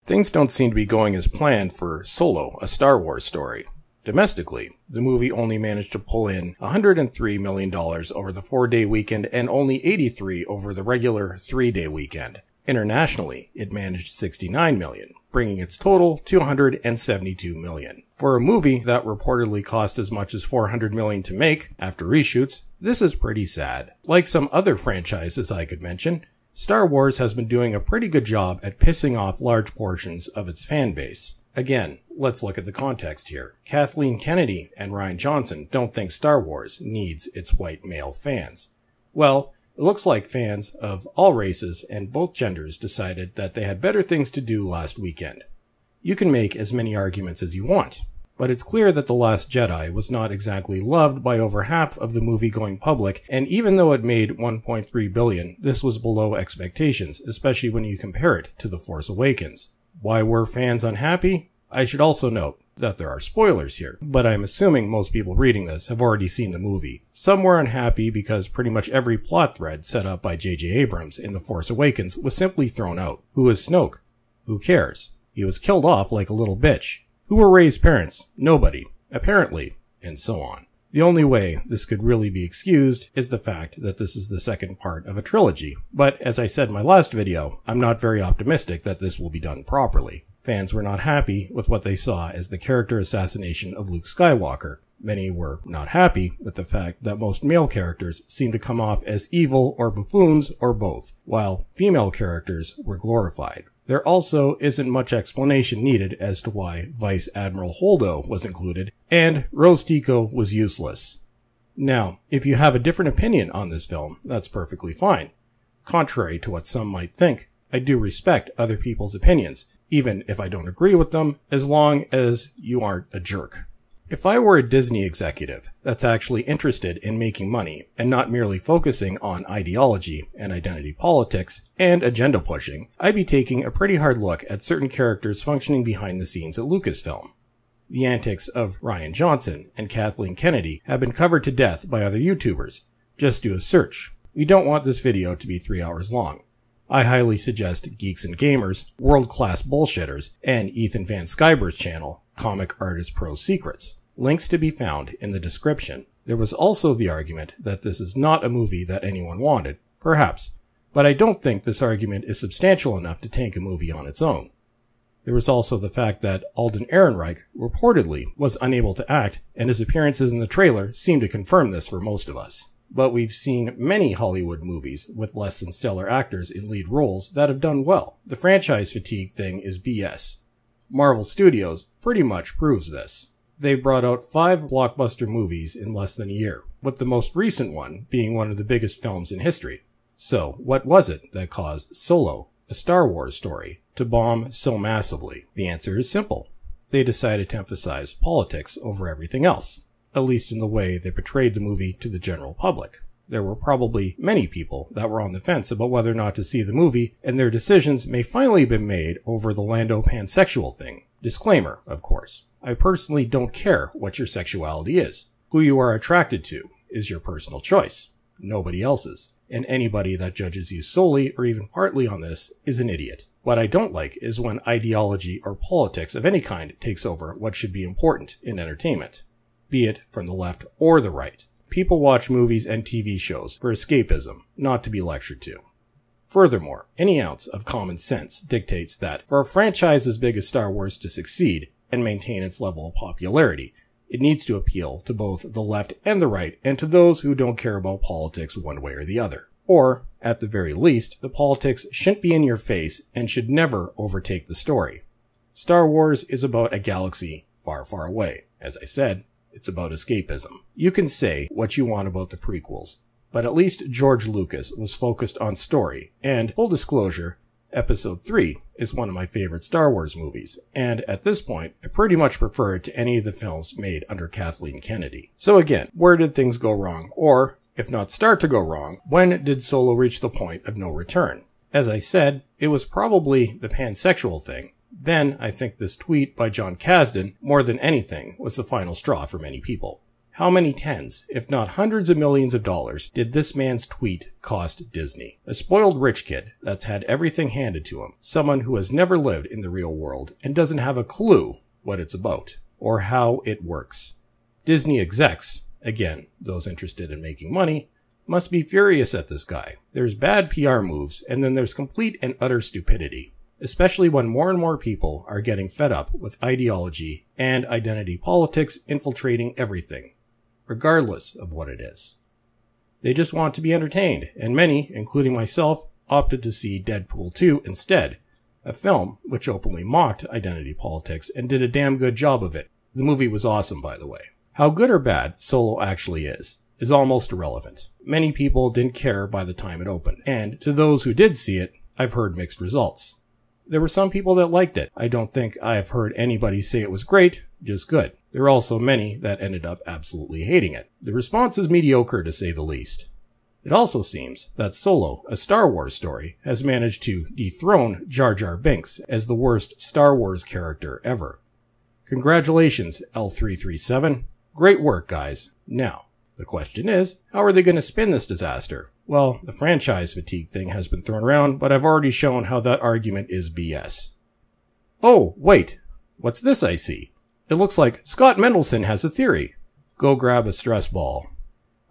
Things don't seem to be going as planned for Solo, a Star Wars story. Domestically, the movie only managed to pull in $103 million over the 4-day weekend and only $83 million over the regular 3-day weekend. Internationally, it managed $69 million, bringing its total to $172 million. For a movie that reportedly cost as much as $400 million to make after reshoots, this is pretty sad. Like some other franchises I could mention, Star Wars has been doing a pretty good job at pissing off large portions of its fan base. Again, let's look at the context here. Kathleen Kennedy and Rian Johnson don't think Star Wars needs its white male fans. Well, it looks like fans of all races and both genders decided that they had better things to do last weekend. You can make as many arguments as you want, but it's clear that The Last Jedi was not exactly loved by over half of the movie-going public, and even though it made $1.3 billion, this was below expectations, especially when you compare it to The Force Awakens. Why were fans unhappy? I should also note that there are spoilers here, but I'm assuming most people reading this have already seen the movie. Some were unhappy because pretty much every plot thread set up by J.J. Abrams in The Force Awakens was simply thrown out. Who is Snoke? Who cares? He was killed off like a little bitch. Who were Rey's parents? Nobody. Apparently. And so on. The only way this could really be excused is the fact that this is the second part of a trilogy. But as I said in my last video, I'm not very optimistic that this will be done properly. Fans were not happy with what they saw as the character assassination of Luke Skywalker. Many were not happy with the fact that most male characters seemed to come off as evil or buffoons or both, while female characters were glorified. There also isn't much explanation needed as to why Vice Admiral Holdo was included, and Rose Tico was useless. Now, if you have a different opinion on this film, that's perfectly fine. Contrary to what some might think, I do respect other people's opinions, even if I don't agree with them, as long as you aren't a jerk. If I were a Disney executive that's actually interested in making money and not merely focusing on ideology and identity politics and agenda pushing, I'd be taking a pretty hard look at certain characters functioning behind the scenes at Lucasfilm. The antics of Rian Johnson and Kathleen Kennedy have been covered to death by other YouTubers. Just do a search. We don't want this video to be 3 hours long. I highly suggest Geeks and Gamers, WorldClassBullshitters, and Ethan Van Sciber's channel, ComicArtistPro Secrets. Links to be found in the description. There was also the argument that this is not a movie that anyone wanted. Perhaps. But I don't think this argument is substantial enough to tank a movie on its own. There was also the fact that Alden Ehrenreich reportedly was unable to act, and his appearances in the trailer seem to confirm this for most of us. But we've seen many Hollywood movies with less than stellar actors in lead roles that have done well. The franchise fatigue thing is BS. Marvel Studios pretty much proves this. They brought out 5 blockbuster movies in less than a year, with the most recent one being one of the biggest films in history. So, what was it that caused Solo, a Star Wars story, to bomb so massively? The answer is simple. They decided to emphasize politics over everything else, at least in the way they portrayed the movie to the general public. There were probably many people that were on the fence about whether or not to see the movie, and their decisions may finally have been made over the Lando pansexual thing. Disclaimer, of course. I personally don't care what your sexuality is. Who you are attracted to is your personal choice, nobody else's. And anybody that judges you solely or even partly on this is an idiot. What I don't like is when ideology or politics of any kind takes over what should be important in entertainment, be it from the left or the right. People watch movies and TV shows for escapism, not to be lectured to. Furthermore, any ounce of common sense dictates that for a franchise as big as Star Wars to succeed and maintain its level of popularity, it needs to appeal to both the left and the right and to those who don't care about politics one way or the other. Or, at the very least, the politics shouldn't be in your face and should never overtake the story. Star Wars is about a galaxy far, far away. As I said, it's about escapism. You can say what you want about the prequels, but at least George Lucas was focused on story, and, full disclosure, Episode 3 is one of my favorite Star Wars movies, and at this point, I pretty much prefer it to any of the films made under Kathleen Kennedy. So again, where did things go wrong? Or, if not start to go wrong, when did Solo reach the point of no return? As I said, it was probably the pansexual thing. Then, I think this tweet by John Kasdan, more than anything, was the final straw for many people. How many tens, if not hundreds of millions of dollars did this man's tweet cost Disney? A spoiled rich kid that's had everything handed to him. Someone who has never lived in the real world and doesn't have a clue what it's about or how it works. Disney execs, again, those interested in making money, must be furious at this guy. There's bad PR moves, and then there's complete and utter stupidity, especially when more and more people are getting fed up with ideology and identity politics infiltrating everything, regardless of what it is. They just want to be entertained, and many, including myself, opted to see Deadpool 2 instead, a film which openly mocked identity politics and did a damn good job of it. The movie was awesome, by the way. How good or bad Solo actually is almost irrelevant. Many people didn't care by the time it opened, and to those who did see it, I've heard mixed results. There were some people that liked it. I don't think I've heard anybody say it was great, just good. There are also many that ended up absolutely hating it. The response is mediocre to say the least. It also seems that Solo, a Star Wars story, has managed to dethrone Jar Jar Binks as the worst Star Wars character ever. Congratulations, L337. Great work, guys. Now, the question is, how are they going to spin this disaster? Well, the franchise fatigue thing has been thrown around, but I've already shown how that argument is BS. Oh, wait. What's this I see? It looks like Scott Mendelson has a theory. Go grab a stress ball.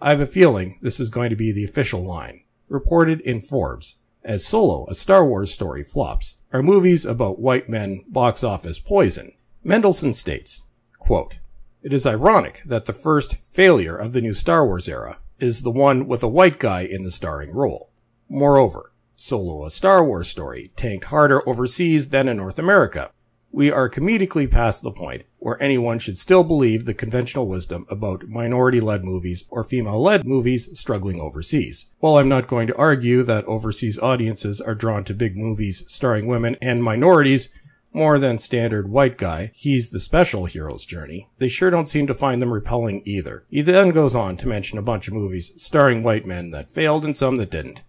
I have a feeling this is going to be the official line. Reported in Forbes, as Solo, a Star Wars story, flops, are movies about white men box office poison. Mendelson states, quote, "It is ironic that the first failure of the new Star Wars era is the one with a white guy in the starring role. Moreover, Solo, a Star Wars story, tanked harder overseas than in North America. We are comedically past the point where anyone should still believe the conventional wisdom about minority-led movies or female-led movies struggling overseas. While I'm not going to argue that overseas audiences are drawn to big movies starring women and minorities more than standard white guy, he's the special hero's journey, they sure don't seem to find them repelling either." He then goes on to mention a bunch of movies starring white men that failed and some that didn't,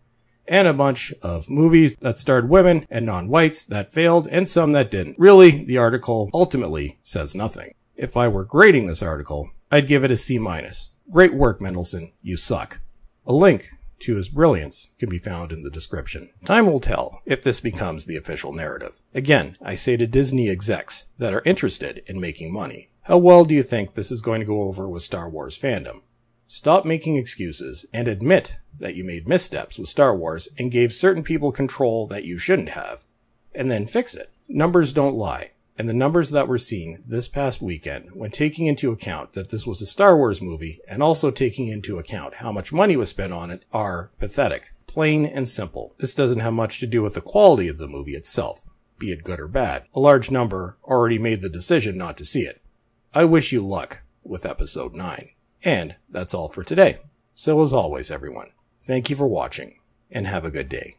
and a bunch of movies that starred women and non-whites that failed and some that didn't. Really, the article ultimately says nothing. If I were grading this article, I'd give it a C-. Great work, Mendelson. You suck. A link to his brilliance can be found in the description. Time will tell if this becomes the official narrative. Again, I say to Disney execs that are interested in making money, how well do you think this is going to go over with Star Wars fandom? Stop making excuses and admit that you made missteps with Star Wars and gave certain people control that you shouldn't have, and then fix it. Numbers don't lie, and the numbers that were seen this past weekend, when taking into account that this was a Star Wars movie and also taking into account how much money was spent on it, are pathetic. Plain and simple. This doesn't have much to do with the quality of the movie itself, be it good or bad. A large number already made the decision not to see it. I wish you luck with Episode 9. And that's all for today. So as always, everyone, thank you for watching, and have a good day.